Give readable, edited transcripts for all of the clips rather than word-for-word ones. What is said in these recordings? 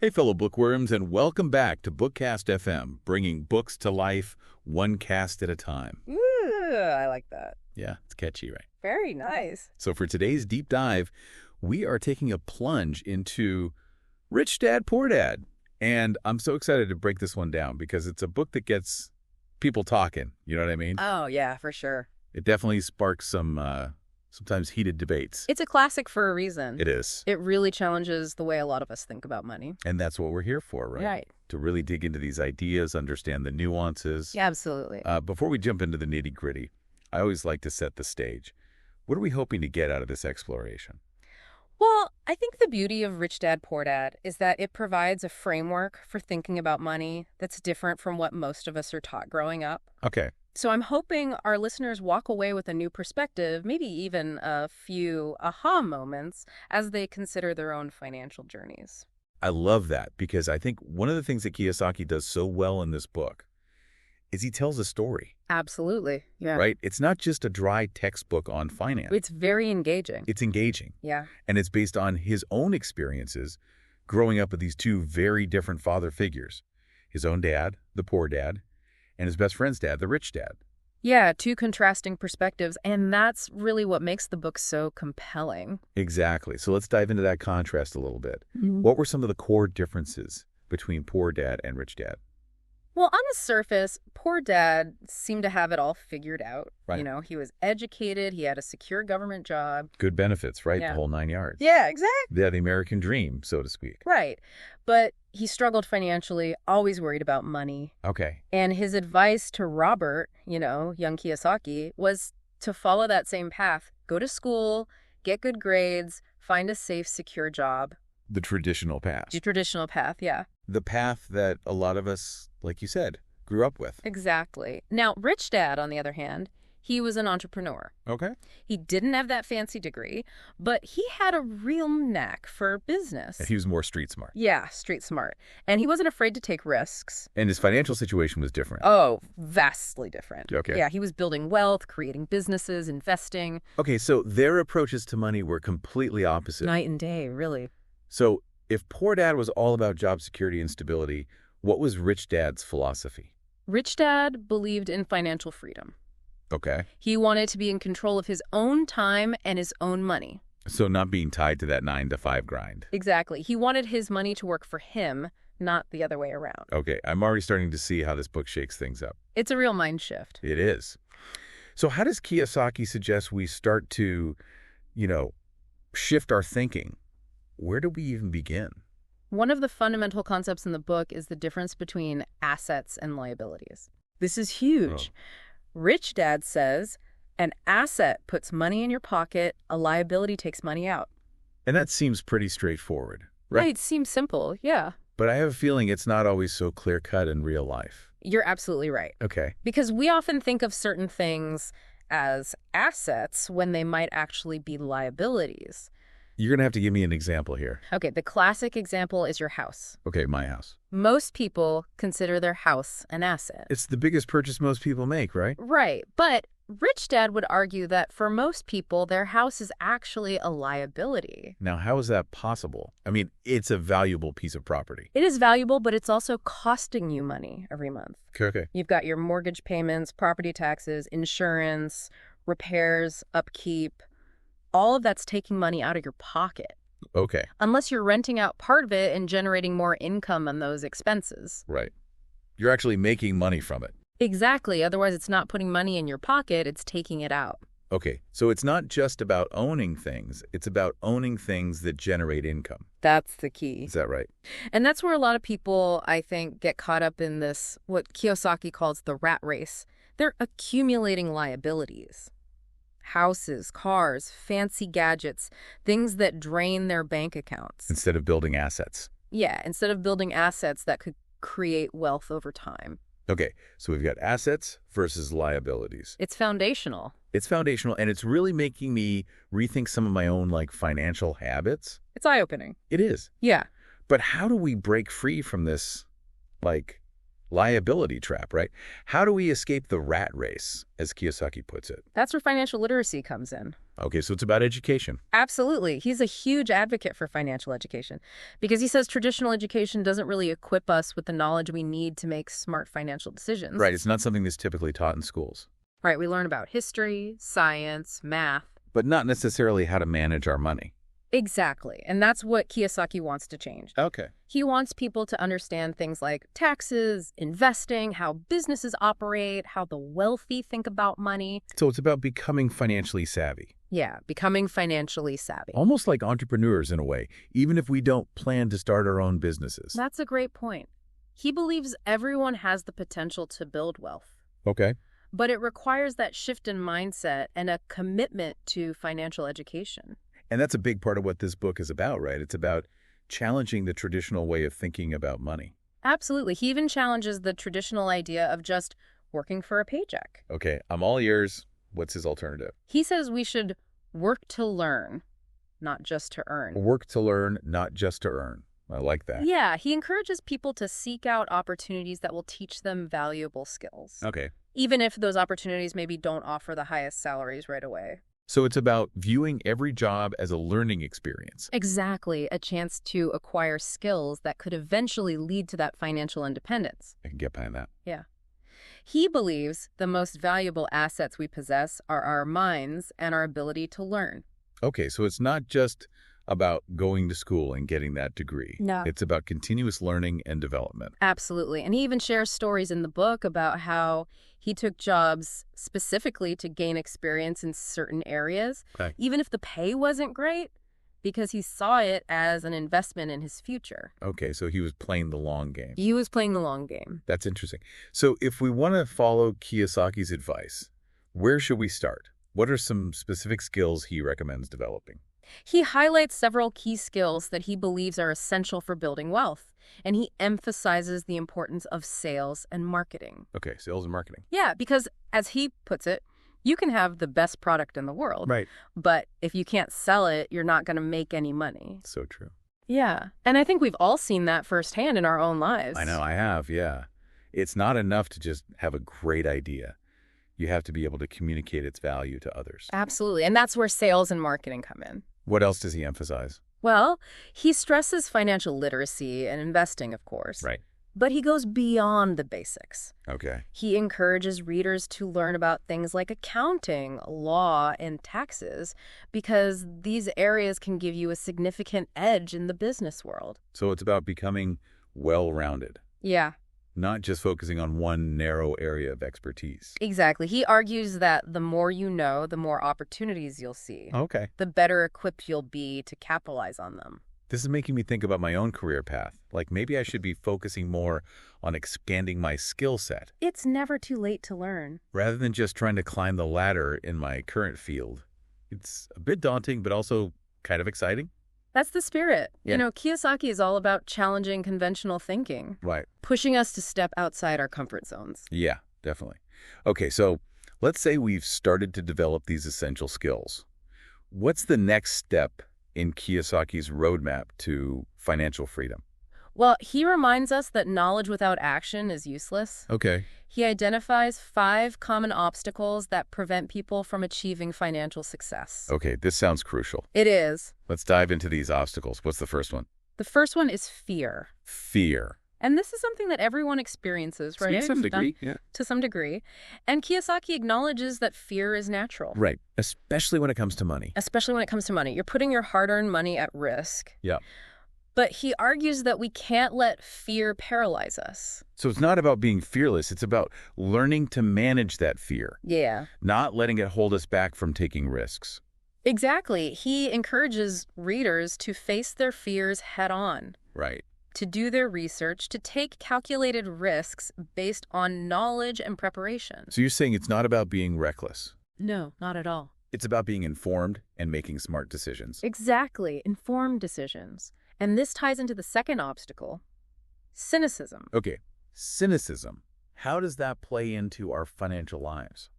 Hey, fellow bookworms, and welcome back to BookCast FM, bringing books to life one cast at a time. Ooh, I like that. Yeah, it's catchy, right? Very nice. So for today's deep dive, we are taking a plunge into Rich Dad, Poor Dad. And I'm so excited to break this one down because it's a book that gets people talking. You know what I mean? Oh, yeah, for sure. It definitely sparks some sometimes heated debates. It's a classic for a reason. It is. It really challenges the way a lot of us think about money. And that's what we're here for, right? Right. To really dig into these ideas, understand the nuances. Yeah, absolutely. Before we jump into the nitty-gritty, I always like to set the stage. What are we hoping to get out of this exploration? Well, I think the beauty of Rich Dad, Poor Dad is that it provides a framework for thinking about money that's different from what most of us are taught growing up. Okay. So I'm hoping our listeners walk away with a new perspective, maybe even a few aha moments as they consider their own financial journeys. I love that because I think one of the things that Kiyosaki does so well in this book is he tells a story. Absolutely. Yeah. Right? It's not just a dry textbook on finance. It's very engaging. It's engaging. Yeah. And it's based on his own experiences growing up with these two very different father figures. His own dad, the poor dad, and his best friend's dad, the rich dad. Yeah, two contrasting perspectives, and that's really what makes the book so compelling. Exactly. So let's dive into that contrast a little bit. What were some of the core differences between poor dad and rich dad? Well, on the surface, poor dad seemed to have it all figured out. Right. You know, he was educated, he had a secure government job. Good benefits, right? Yeah. The whole 9 yards. Yeah, exactly. Yeah, the American dream, so to speak. Right. But he struggled financially, always worried about money. Okay. And his advice to Robert, young Kiyosaki, was to follow that same path. Go to school, get good grades, find a safe, secure job. The traditional path. The traditional path, yeah. The path that a lot of us, like you said, grew up with. Exactly. Now, Rich Dad, on the other hand, he was an entrepreneur. Okay. He didn't have that fancy degree, but he had a real knack for business. And he was more street smart. Yeah, street smart. And he wasn't afraid to take risks. And his financial situation was different. Oh, vastly different. Okay. Yeah, he was building wealth, creating businesses, investing. Okay, so their approaches to money were completely opposite. Night and day, really. So if poor dad was all about job security and stability, what was rich dad's philosophy? Rich Dad believed in financial freedom. Okay. He wanted to be in control of his own time and his own money. So not being tied to that 9 to 5 grind. Exactly. He wanted his money to work for him, not the other way around. Okay, I'm already starting to see how this book shakes things up. It's a real mind shift. It is. So how does Kiyosaki suggest we start to, shift our thinking? Where do we even begin? One of the fundamental concepts in the book is the difference between assets and liabilities. This is huge. Oh. Rich Dad says, an asset puts money in your pocket, a liability takes money out. And that seems pretty straightforward, right? It seems simple, yeah. But I have a feeling it's not always so clear-cut in real life. You're absolutely right. Okay. Because we often think of certain things as assets when they might actually be liabilities. You're going to have to give me an example here. Okay, the classic example is your house. Okay, my house. Most people consider their house an asset. It's the biggest purchase most people make, right? Right, but Rich Dad would argue that for most people, their house is actually a liability. Now, how is that possible? I mean, it's a valuable piece of property. It is valuable, but it's also costing you money every month. Okay. You've got your mortgage payments, property taxes, insurance, repairs, upkeep. All of that's taking money out of your pocket. Okay. Unless you're renting out part of it and generating more income on those expenses. Right. You're actually making money from it. Exactly. Otherwise, it's not putting money in your pocket, it's taking it out. Okay. So it's not just about owning things. It's about owning things that generate income. That's the key. Is that right? And that's where a lot of people, I think, get caught up in this, what Kiyosaki calls the rat race. They're accumulating liabilities. Houses, cars, fancy gadgets, things that drain their bank accounts. Instead of building assets. Yeah, instead of building assets that could create wealth over time. Okay, so we've got assets versus liabilities. It's foundational. It's foundational, and it's really making me rethink some of my own, financial habits. It's eye-opening. It is. Yeah. But how do we break free from this, liability trap, right? How do we escape the rat race, as Kiyosaki puts it? That's where financial literacy comes in. Okay, so it's about education. Absolutely. He's a huge advocate for financial education because he says traditional education doesn't really equip us with the knowledge we need to make smart financial decisions. Right, it's not something that's typically taught in schools. Right, we learn about history, science, math. But not necessarily how to manage our money. Exactly. And that's what Kiyosaki wants to change. Okay. He wants people to understand things like taxes, investing, how businesses operate, how the wealthy think about money. So it's about becoming financially savvy. Yeah, becoming financially savvy. Almost like entrepreneurs in a way, even if we don't plan to start our own businesses. That's a great point. He believes everyone has the potential to build wealth. Okay. But it requires that shift in mindset and a commitment to financial education. And that's a big part of what this book is about, right? It's about challenging the traditional way of thinking about money. Absolutely. He even challenges the traditional idea of just working for a paycheck. Okay, I'm all ears. What's his alternative? He says we should work to learn, not just to earn. Work to learn, not just to earn. I like that. Yeah, he encourages people to seek out opportunities that will teach them valuable skills. Okay. Even if those opportunities maybe don't offer the highest salaries right away. So it's about viewing every job as a learning experience. Exactly, a chance to acquire skills that could eventually lead to that financial independence. I can get behind that. Yeah. He believes the most valuable assets we possess are our minds and our ability to learn. Okay, so it's not just about going to school and getting that degree. No. It's about continuous learning and development. Absolutely. And he even shares stories in the book about how he took jobs specifically to gain experience in certain areas, Okay. even if the pay wasn't great, because he saw it as an investment in his future. Okay, so he was playing the long game. He was playing the long game. That's interesting. So if we want to follow Kiyosaki's advice, where should we start? What are some specific skills he recommends developing? He highlights several key skills that he believes are essential for building wealth, and he emphasizes the importance of sales and marketing. Okay, sales and marketing. Yeah, because as he puts it, you can have the best product in the world, Right. but if you can't sell it, you're not going to make any money. So true. Yeah, and I think we've all seen that firsthand in our own lives. I know, I have, yeah. It's not enough to just have a great idea. You have to be able to communicate its value to others. Absolutely, and that's where sales and marketing come in. What else does he emphasize? Well, he stresses financial literacy and investing, of course. Right. But he goes beyond the basics. Okay. He encourages readers to learn about things like accounting, law, and taxes, because these areas can give you a significant edge in the business world. So it's about becoming well-rounded, Yeah, not just focusing on one narrow area of expertise. exactly. He argues that the more you know, the more opportunities you'll see. Okay. The better equipped you'll be to capitalize on them. This is making me think about my own career path. Like maybe I should be focusing more on expanding my skill set It's never too late to learn. rather than just trying to climb the ladder in my current field. It's a bit daunting, but also kind of exciting. That's the spirit. Yeah. You know, Kiyosaki is all about challenging conventional thinking, Right. pushing us to step outside our comfort zones. Yeah, definitely. Okay, so let's say we've started to develop these essential skills. What's the next step in Kiyosaki's roadmap to financial freedom? Well, he reminds us that knowledge without action is useless. Okay. He identifies 5 common obstacles that prevent people from achieving financial success. Okay, this sounds crucial. It is. Let's dive into these obstacles. What's the first one? The first one is fear. Fear. And this is something that everyone experiences, right? To some degree, yeah. To some degree. And Kiyosaki acknowledges that fear is natural. Right, especially when it comes to money. Especially when it comes to money. You're putting your hard-earned money at risk. Yeah. But he argues that we can't let fear paralyze us. So it's not about being fearless. It's about learning to manage that fear, Yeah. not letting it hold us back from taking risks. Exactly. He encourages readers to face their fears head on, Right. to do their research, to take calculated risks based on knowledge and preparation. So you're saying it's not about being reckless. No, not at all. It's about being informed and making smart decisions. Exactly. Informed decisions. And this ties into the second obstacle, cynicism. Okay, cynicism. How does that play into our financial lives?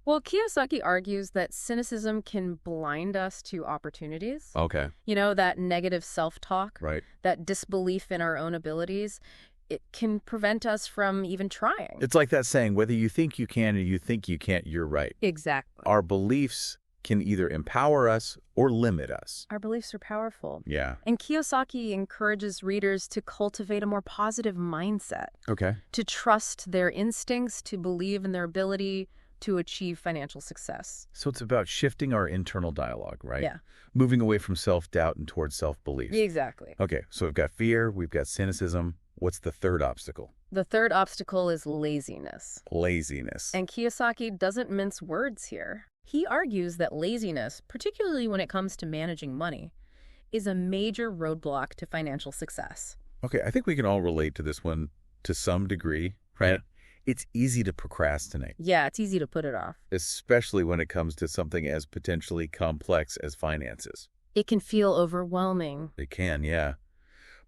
Well, Kiyosaki argues that cynicism can blind us to opportunities. Okay. You know, that negative self-talk, Right. that disbelief in our own abilities, it can prevent us from even trying. It's like that saying, whether you think you can or you think you can't, you're right. Exactly. Our beliefs can either empower us or limit us. Our beliefs are powerful. Yeah. And Kiyosaki encourages readers to cultivate a more positive mindset, Okay. to trust their instincts, to believe in their ability to achieve financial success. So it's about shifting our internal dialogue, right? Yeah. Moving away from self-doubt and towards self-belief. Exactly. Okay, so we've got fear, we've got cynicism. What's the third obstacle? The third obstacle is laziness. Laziness. And Kiyosaki doesn't mince words here. He argues that laziness, particularly when it comes to managing money, is a major roadblock to financial success. Okay, I think we can all relate to this one to some degree, right? It's easy to procrastinate, Yeah, it's easy to put it off. especially when it comes to something as potentially complex as finances. It can feel overwhelming. It can, yeah.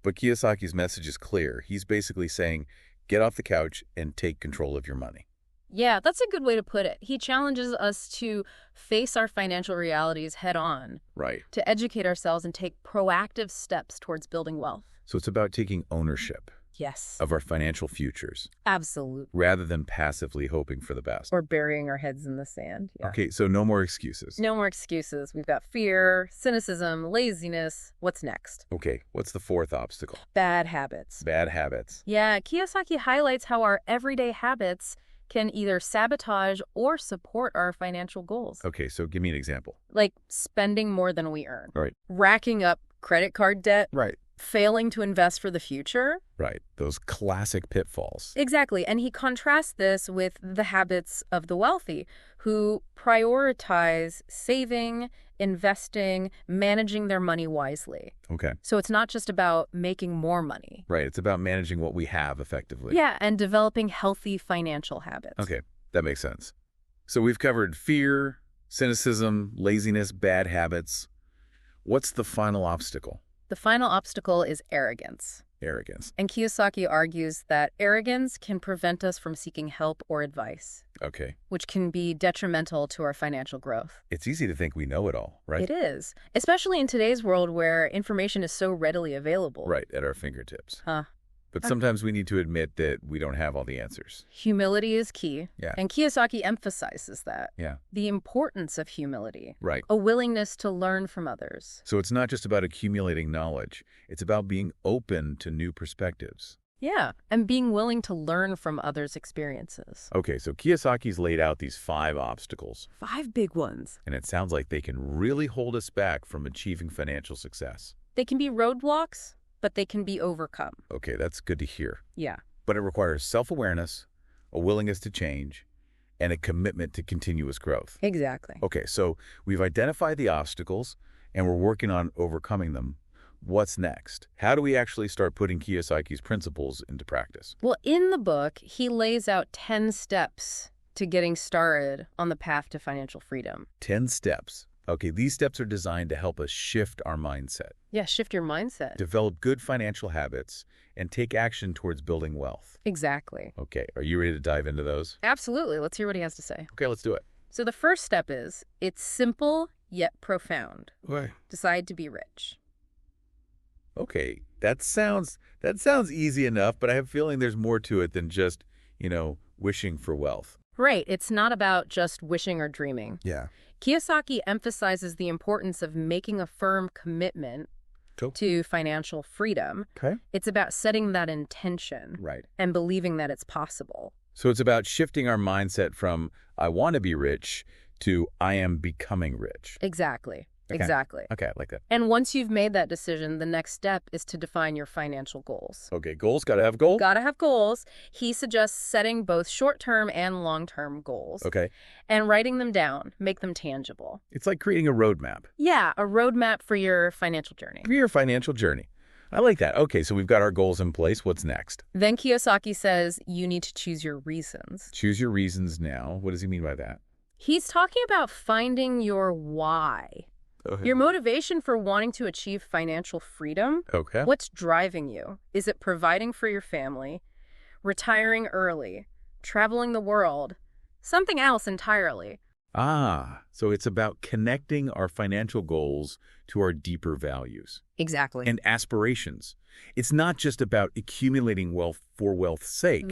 But Kiyosaki's message is clear. He's basically saying, get off the couch and take control of your money. Yeah, that's a good way to put it. He challenges us to face our financial realities head on, Right. to educate ourselves and take proactive steps towards building wealth. So it's about taking ownership Yes, of our financial futures absolutely. rather than passively hoping for the best. Or burying our heads in the sand. Yeah. Okay, so no more excuses. No more excuses. We've got fear, cynicism, laziness. What's next? Okay, what's the fourth obstacle? Bad habits. Bad habits. Yeah, Kiyosaki highlights how our everyday habits can either sabotage or support our financial goals. Okay, so give me an example. Like spending more than we earn. Right. Racking up credit card debt. Right. Failing to invest for the future. Right, those classic pitfalls. Exactly. And he contrasts this with the habits of the wealthy who prioritize saving, investing, managing their money wisely. Okay. So it's not just about making more money. Right, it's about managing what we have effectively. Yeah, and developing healthy financial habits. Okay, that makes sense. So we've covered fear, cynicism, laziness, bad habits. What's the final obstacle? The final obstacle is arrogance. Arrogance. And Kiyosaki argues that arrogance can prevent us from seeking help or advice, Okay. which can be detrimental to our financial growth. It's easy to think we know it all, right? It is, especially in today's world where information is so readily available. Right, at our fingertips. Huh. But sometimes we need to admit that we don't have all the answers. Humility is key. Yeah. And Kiyosaki emphasizes that. Yeah. The importance of humility. Right. A willingness to learn from others. So it's not just about accumulating knowledge. It's about being open to new perspectives. Yeah. And being willing to learn from others' experiences. Okay, so Kiyosaki's laid out these 5 obstacles, 5 big ones. and it sounds like they can really hold us back from achieving financial success. They can be roadblocks, but they can be overcome. Okay, that's good to hear. Yeah. But it requires self-awareness, a willingness to change, and a commitment to continuous growth. Exactly. Okay, so we've identified the obstacles, and we're working on overcoming them. What's next? How do we actually start putting Kiyosaki's principles into practice? Well, in the book, he lays out 10 steps to getting started on the path to financial freedom. 10 steps. Okay, these steps are designed to help us shift our mindset, Yeah, shift your mindset. develop good financial habits, and take action towards building wealth. Exactly. Okay, are you ready to dive into those? Absolutely. Let's hear what he has to say. Okay, let's do it. So the first step is, it's simple yet profound. Okay. Decide to be rich. Okay, that sounds easy enough, but I have a feeling there's more to it than just, wishing for wealth. Right. It's not about just wishing or dreaming. Yeah. Kiyosaki emphasizes the importance of making a firm commitment Cool. to financial freedom. Okay. It's about setting that intention Right. and believing that it's possible. So it's about shifting our mindset from I want to be rich to I am becoming rich. Exactly. Okay. Exactly. Okay, I like that. And once you've made that decision, the next step is to define your financial goals. Okay, goals, got to have goals. Gotta have goals. He suggests setting both short-term and long-term goals Okay. and writing them down, make them tangible. It's like creating a roadmap Yeah, a roadmap for your financial journey. for your financial journey. I like that. Okay, so we've got our goals in place. What's next? Then Kiyosaki says you need to choose your reasons. Choose your reasons now. What does he mean by that? He's talking about finding your why. Okay. Your motivation for wanting to achieve financial freedom. Okay. What's driving you? Is it providing for your family, retiring early, traveling the world, something else entirely? So it's about connecting our financial goals to our deeper values Exactly. and aspirations. It's not just about accumulating wealth for wealth's sake.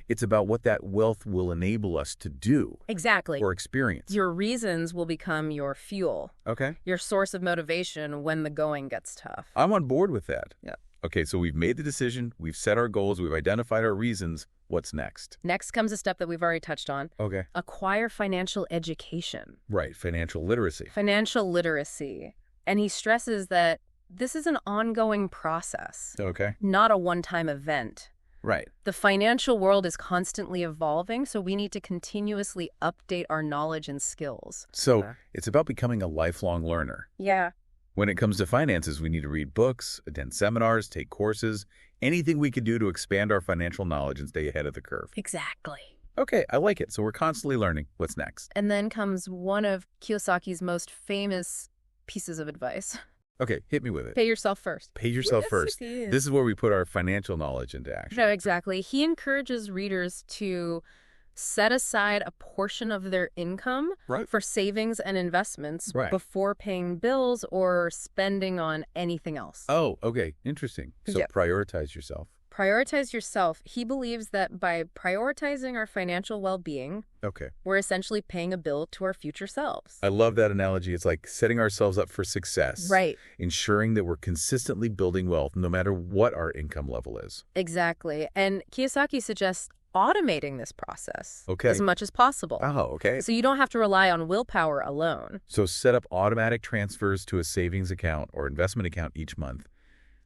It's about what that wealth will enable us to do. Exactly. Or experience. Your reasons will become your fuel. Okay. Your source of motivation when the going gets tough. I'm on board with that. Yeah. Okay, so we've made the decision, we've set our goals, we've identified our reasons. What's next? Next comes a step that we've already touched on. Okay. Acquire financial education. Right, financial literacy. Financial literacy. And he stresses that this is an ongoing process, Okay. not a one-time event. Right. The financial world is constantly evolving, so we need to continuously update our knowledge and skills. So it's about becoming a lifelong learner. Yeah. When it comes to finances, we need to read books, attend seminars, take courses, anything we could do to expand our financial knowledge and stay ahead of the curve. Exactly. Okay, I like it. So we're constantly learning. What's next? And then comes one of Kiyosaki's most famous pieces of advice. Okay, hit me with it. Pay yourself first. Pay yourself first. Yes. This is where we put our financial knowledge into action. No, exactly. He encourages readers to set aside a portion of their income for savings and investments before paying bills or spending on anything else. Oh, okay. Interesting. So prioritize yourself. Prioritize yourself. He believes that by prioritizing our financial well-being, we're essentially paying a bill to our future selves. I love that analogy. It's like setting ourselves up for success. Right. Ensuring that we're consistently building wealth no matter what our income level is. Exactly. And Kiyosaki suggests automating this process as much as possible. Oh, okay. So you don't have to rely on willpower alone. So set up automatic transfers to a savings account or investment account each month.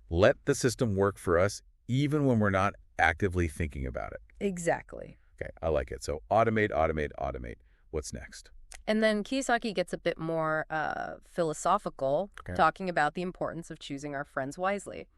Let the system work for us even when we're not actively thinking about it. Exactly. Okay, I like it. So automate, automate, automate. What's next? And then Kiyosaki gets a bit more philosophical, talking about the importance of choosing our friends wisely.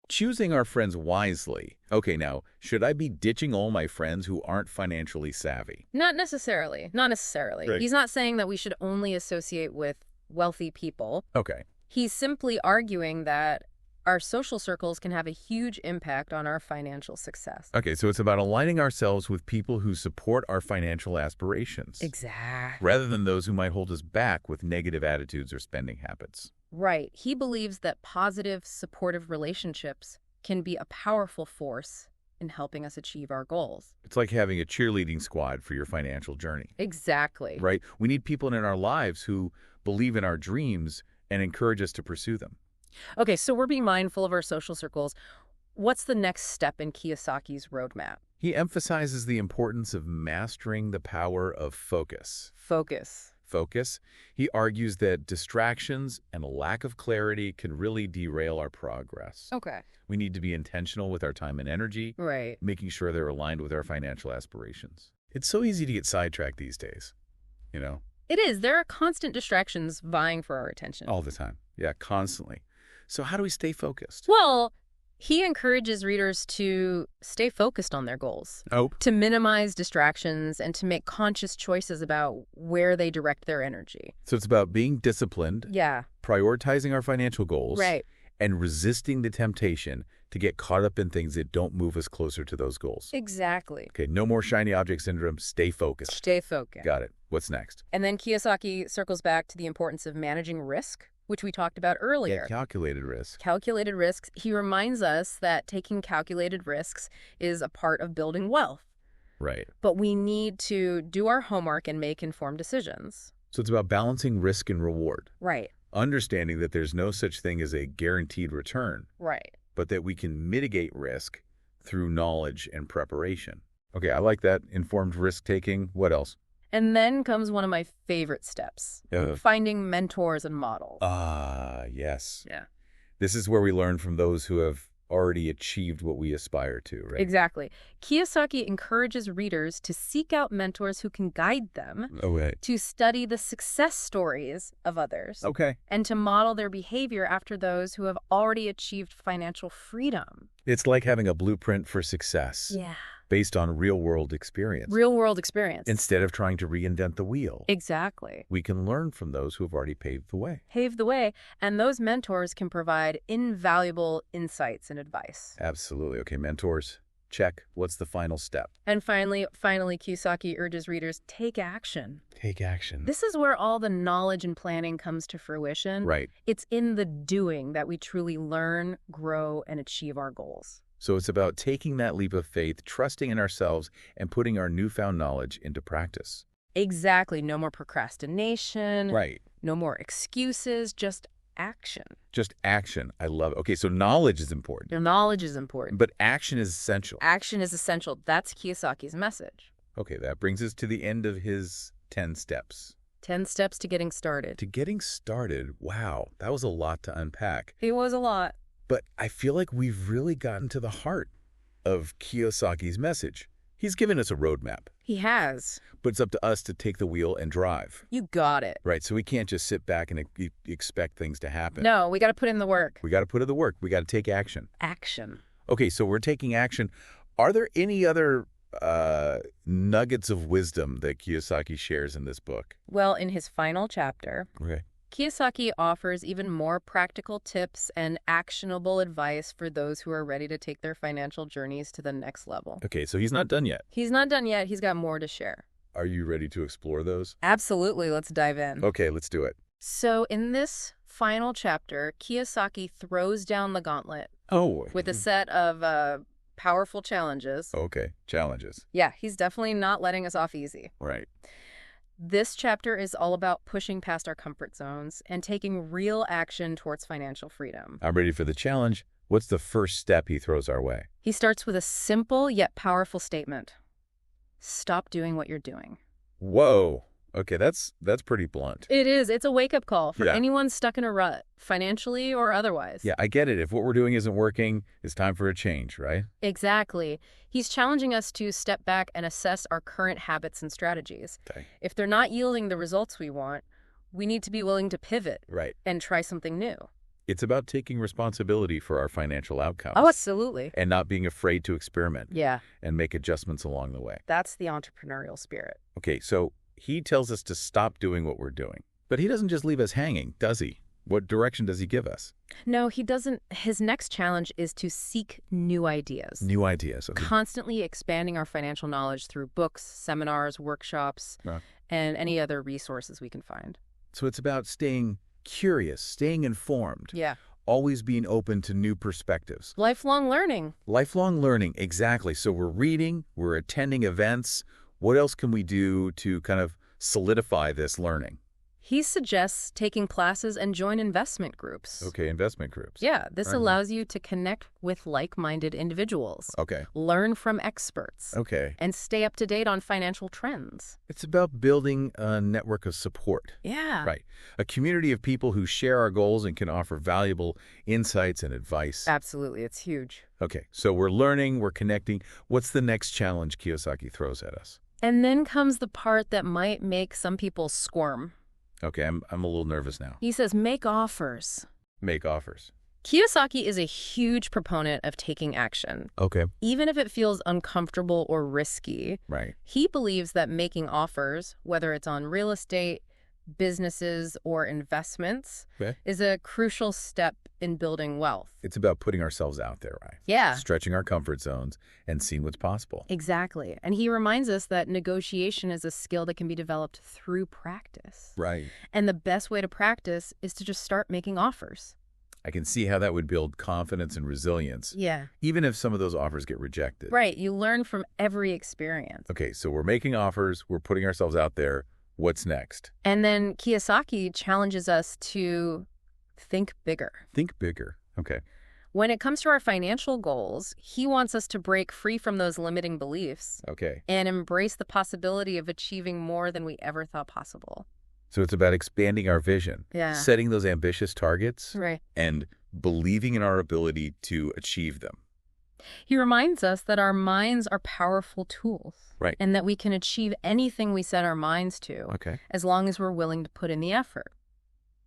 Choosing our friends wisely. Okay, now, should I be ditching all my friends who aren't financially savvy? Not necessarily. Not necessarily. Right. He's not saying that we should only associate with wealthy people. Okay. He's simply arguing that our social circles can have a huge impact on our financial success. Okay, so it's about aligning ourselves with people who support our financial aspirations. Exactly. Rather than those who might hold us back with negative attitudes or spending habits. Right. He believes that positive, supportive relationships can be a powerful force in helping us achieve our goals. It's like having a cheerleading squad for your financial journey. Exactly. Right? We need people in our lives who believe in our dreams and encourage us to pursue them. Okay, so we're being mindful of our social circles. What's the next step in Kiyosaki's roadmap? He emphasizes the importance of mastering the power of focus. Focus. He argues that distractions and a lack of clarity can really derail our progress. Okay. We need to be intentional with our time and energy, Right. making sure they're aligned with our financial aspirations. It's so easy to get sidetracked these days, you know? It is. There are constant distractions vying for our attention. All the time. Yeah, constantly. So how do we stay focused? Well, he encourages readers to stay focused on their goals, to minimize distractions, and to make conscious choices about where they direct their energy. So it's about being disciplined, prioritizing our financial goals, and resisting the temptation to get caught up in things that don't move us closer to those goals. Exactly. Okay, no more shiny object syndrome. Stay focused. Stay focused. Got it. What's next? And then Kiyosaki circles back to the importance of managing risk, which we talked about earlier. Yeah, calculated risk. Calculated risks. He reminds us that taking calculated risks is a part of building wealth. Right. But we need to do our homework and make informed decisions. So it's about balancing risk and reward. Right. Understanding that there's no such thing as a guaranteed return. Right. But that we can mitigate risk through knowledge and preparation. Okay, I like that. Informed risk-taking. What else? And then comes one of my favorite steps, finding mentors and models. Ah, yes. Yeah. This is where we learn from those who have already achieved what we aspire to, right? Exactly. Kiyosaki encourages readers to seek out mentors who can guide them, to study the success stories of others, and to model their behavior after those who have already achieved financial freedom. It's like having a blueprint for success. Yeah. Based on real-world experience. Real-world experience. Instead of trying to reinvent the wheel. Exactly. We can learn from those who have already paved the way. Paved the way, and those mentors can provide invaluable insights and advice. Absolutely. Okay, mentors. Check. What's the final step? And finally, Kiyosaki urges readers, take action. Take action. This is where all the knowledge and planning comes to fruition. Right. It's in the doing that we truly learn, grow, and achieve our goals. So it's about taking that leap of faith, trusting in ourselves, and putting our newfound knowledge into practice. Exactly. No more procrastination. Right. No more excuses, just action. Just action. I love it. Okay, so knowledge is important. Your knowledge is important. But action is essential. Action is essential. That's Kiyosaki's message. Okay, that brings us to the end of his 10 steps. 10 steps to getting started. To getting started, wow, that was a lot to unpack. It was a lot. But I feel like we've really gotten to the heart of Kiyosaki's message. He's given us a roadmap. He has. But it's up to us to take the wheel and drive. You got it. Right, so we can't just sit back and expect things to happen. No, we got to put in the work. We got to put in the work. We got to take action. Action. Okay, so we're taking action. Are there any other nuggets of wisdom that Kiyosaki shares in this book? Well, in his final chapter, Okay. Kiyosaki offers even more practical tips and actionable advice for those who are ready to take their financial journeys to the next level. Okay, so he's not done yet. He's not done yet. He's got more to share. Are you ready to explore those? Absolutely. Let's dive in. Okay, let's do it. So in this final chapter, Kiyosaki throws down the gauntlet Oh. with a set of powerful challenges. Okay, challenges. Yeah, he's definitely not letting us off easy. Right. This chapter is all about pushing past our comfort zones and taking real action towards financial freedom. I'm ready for the challenge. What's the first step he throws our way? He starts with a simple yet powerful statement. Stop doing what you're doing. Whoa. Okay, that's pretty blunt. It is. It's a wake-up call for Yeah. anyone stuck in a rut, financially or otherwise. Yeah, I get it. If what we're doing isn't working, it's time for a change, right? Exactly. He's challenging us to step back and assess our current habits and strategies. Okay. If they're not yielding the results we want, we need to be willing to pivot Right. and try something new. It's about taking responsibility for our financial outcomes. Oh, absolutely. And not being afraid to experiment Yeah, and make adjustments along the way. that's the entrepreneurial spirit. Okay, so he tells us to stop doing what we're doing. But he doesn't just leave us hanging, does he? What direction does he give us? No, he doesn't. His next challenge is to seek new ideas. New ideas. Okay. Constantly expanding our financial knowledge through books, seminars, workshops, and any other resources we can find. So it's about staying curious, staying informed, Yeah. always being open to new perspectives. Lifelong learning. Lifelong learning, exactly. So we're reading, we're attending events. What else can we do to kind of solidify this learning? He suggests taking classes and join investment groups. Okay, investment groups. Yeah, this allows you to connect with like-minded individuals, Okay. learn from experts, Okay. and stay up to date on financial trends. It's about building a network of support. Yeah. Right. A community of people who share our goals and can offer valuable insights and advice. Absolutely. It's huge. Okay, so we're learning, we're connecting. What's the next challenge Kiyosaki throws at us? And then comes the part that might make some people squirm. Okay, I'm a little nervous now. He says, make offers. Make offers. Kiyosaki is a huge proponent of taking action. Okay. Even if it feels uncomfortable or risky, Right. he believes that making offers, whether it's on real estate, businesses, or investments, Okay. is a crucial step in building wealth. It's about putting ourselves out there, right? Yeah. Stretching our comfort zones and seeing what's possible. Exactly. And he reminds us that negotiation is a skill that can be developed through practice. Right. And the best way to practice is to just start making offers. I can see how that would build confidence and resilience, Yeah. even if some of those offers get rejected. Right. You learn from every experience. Okay, so we're making offers, we're putting ourselves out there. What's next? And then Kiyosaki challenges us to think bigger. Think bigger. Okay. When it comes to our financial goals, he wants us to break free from those limiting beliefs Okay. and embrace the possibility of achieving more than we ever thought possible. So it's about expanding our vision, Yeah. setting those ambitious targets, Right. and believing in our ability to achieve them. He reminds us that our minds are powerful tools. Right. And that we can achieve anything we set our minds to Okay. as long as we're willing to put in the effort.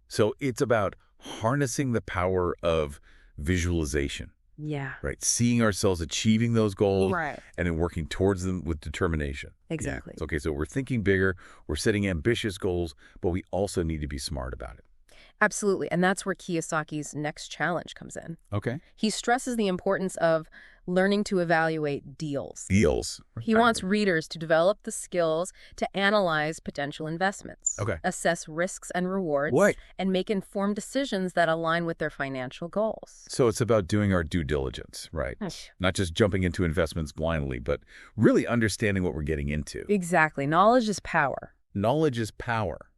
So it's about harnessing the power of visualization, Yeah. right? Seeing ourselves achieving those goals Right. and then working towards them with determination. Exactly. Yeah. Okay, so we're thinking bigger, we're setting ambitious goals, but we also need to be smart about it. Absolutely. And that's where Kiyosaki's next challenge comes in. Okay. He stresses the importance of learning to evaluate deals. Deals. He wants readers to develop the skills to analyze potential investments, Okay. assess risks and rewards, What? and make informed decisions that align with their financial goals. So it's about doing our due diligence, right? Not just jumping into investments blindly, but really understanding what we're getting into. Exactly. Knowledge is power. Knowledge is power.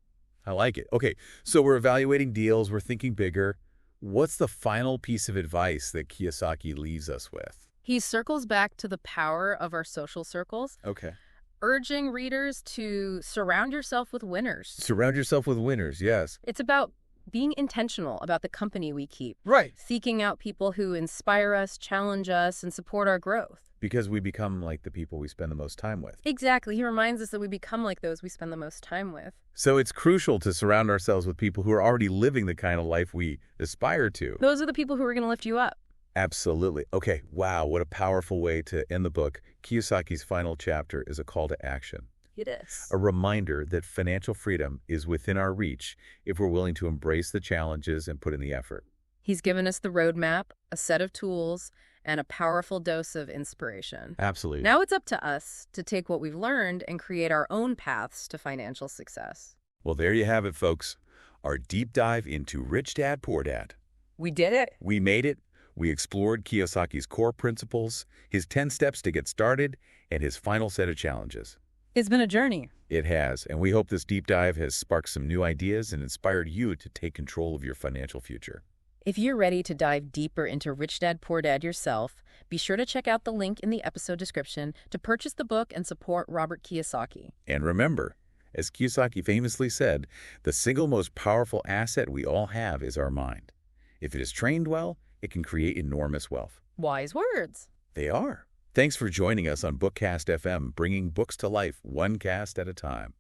I like it. Okay, so we're evaluating deals, we're thinking bigger. What's the final piece of advice that Kiyosaki leaves us with? He circles back to the power of our social circles, Okay. urging readers to surround yourself with winners. Surround yourself with winners, yes. It's about being intentional about the company we keep, Right. seeking out people who inspire us, challenge us, and support our growth. Because we become like the people we spend the most time with. Exactly. He reminds us that we become like those we spend the most time with. So it's crucial to surround ourselves with people who are already living the kind of life we aspire to. Those are the people who are going to lift you up. Absolutely. Okay, wow, what a powerful way to end the book. Kiyosaki's final chapter is a call to action. It is. A reminder that financial freedom is within our reach if we're willing to embrace the challenges and put in the effort. He's given us the roadmap, a set of tools, and a powerful dose of inspiration. Absolutely. Now it's up to us to take what we've learned and create our own paths to financial success. Well, there you have it, folks. Our deep dive into Rich Dad, Poor Dad. We did it. We made it. We explored Kiyosaki's core principles, his 10 steps to get started, and his final set of challenges. It's been a journey. It has, and we hope this deep dive has sparked some new ideas and inspired you to take control of your financial future. If you're ready to dive deeper into Rich Dad, Poor Dad yourself, be sure to check out the link in the episode description to purchase the book and support Robert Kiyosaki. And remember, as Kiyosaki famously said, the single most powerful asset we all have is our mind. If it is trained well, it can create enormous wealth. Wise words. They are. Thanks for joining us on BookCast FM, bringing books to life one cast at a time.